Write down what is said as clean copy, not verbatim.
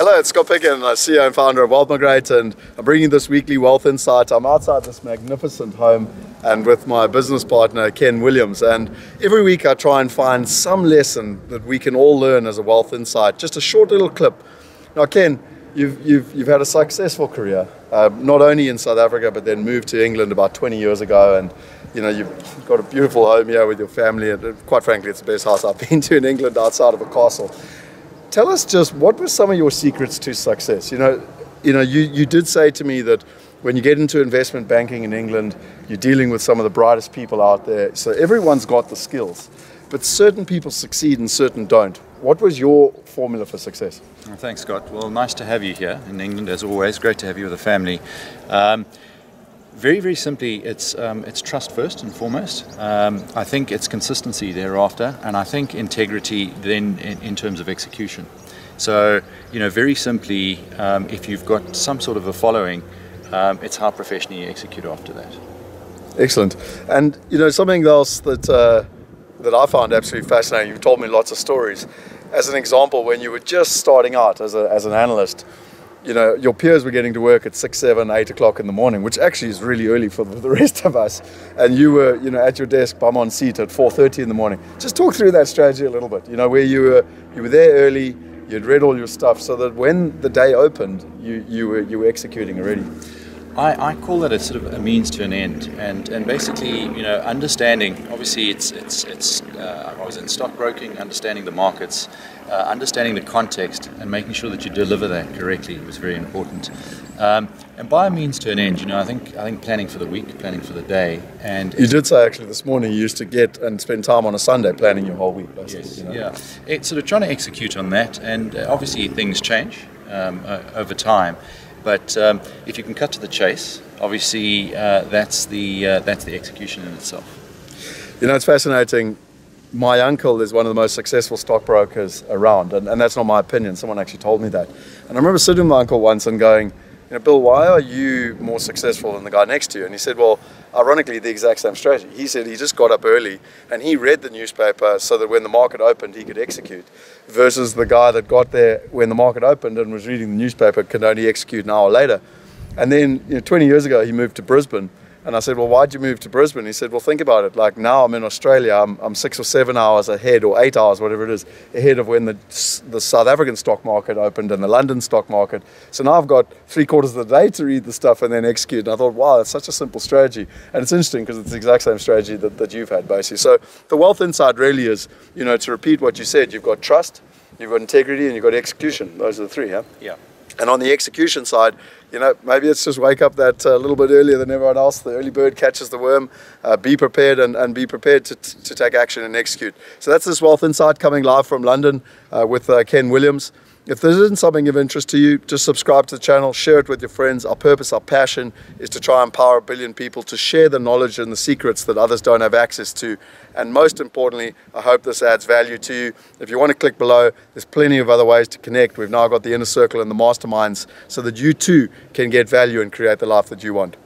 Hello, it's Scott Picken, CEO and founder of Wealth Migrate, and I'm bringing this weekly Wealth Insight. I'm outside this magnificent home and with my business partner, Ken Williams. And every week I try and find some lesson that we can all learn as a Wealth Insight, just a short little clip. Now, Ken, you've had a successful career, not only in South Africa, but then moved to England about 20 years ago. And you've got a beautiful home here with your family. And quite frankly, it's the best house I've been to in England outside of a castle. Tell us just, what were some of your secrets to success? You did say to me that when you get into investment banking in England, you're dealing with some of the brightest people out there. So everyone's got the skills, but certain people succeed and certain don't. What was your formula for success? Well, thanks, Scott. Well, nice to have you here in England, as always. Great to have you with the family. Very, very simply, it's trust first and foremost. I think it's consistency thereafter, and I think integrity then in terms of execution. So, very simply, if you've got some sort of a following, it's how professionally you execute after that. Excellent. And something else that I found absolutely fascinating. You've told me lots of stories. As an example, when you were just starting out as an analyst, your peers were getting to work at 6, 7, 8 o'clock in the morning, which actually is really early for the rest of us. And you were, at your desk, bum on seat at 4:30 in the morning. Just talk through that strategy a little bit. Where you were there early, you'd read all your stuff, so that when the day opened, you were executing already. I call that a sort of a means to an end, and basically, understanding. Obviously, I was in stockbroking, understanding the markets, understanding the context, and making sure that you deliver that correctly was very important. And by a means to an end, I think planning for the week, planning for the day, and you did say actually this morning you used to get and spend time on a Sunday planning your whole week. Basically, yes, yeah, it's sort of trying to execute on that, and obviously things change over time. But if you can cut to the chase, obviously that's the execution in itself. It's fascinating. My uncle is one of the most successful stockbrokers around, and that's not my opinion. Someone actually told me that. And I remember sitting with my uncle once and going, Bill, why are you more successful than the guy next to you? And he said, well, ironically, the exact same strategy. He said he just got up early and he read the newspaper so that when the market opened, he could execute, versus the guy that got there when the market opened and was reading the newspaper could only execute an hour later. And then 20 years ago, he moved to Brisbane. And I said, well, why'd you move to Brisbane? He said, well, think about it. Like now I'm in Australia, I'm 6 or 7 hours ahead, or 8 hours, whatever it is, ahead of when the South African stock market opened and the London stock market. So now I've got 3/4 of the day to read the stuff and then execute. And I thought, wow, that's such a simple strategy. And it's interesting because it's the exact same strategy that you've had, basically. So the Wealth Insight really is, to repeat what you said, you've got trust, you've got integrity, and you've got execution. Those are the three, huh? Yeah. And on the execution side, maybe it's just wake up that little bit earlier than everyone else. The early bird catches the worm. Be prepared and be prepared to take action and execute. So that's this Wealth Insight coming live from London with Ken Williams. If this isn't something of interest to you, just subscribe to the channel, share it with your friends. Our purpose, our passion is to try and empower 1 billion people to share the knowledge and the secrets that others don't have access to. And most importantly, I hope this adds value to you. If you want to click below, there's plenty of other ways to connect. We've now got the inner circle and the masterminds so that you too can get value and create the life that you want.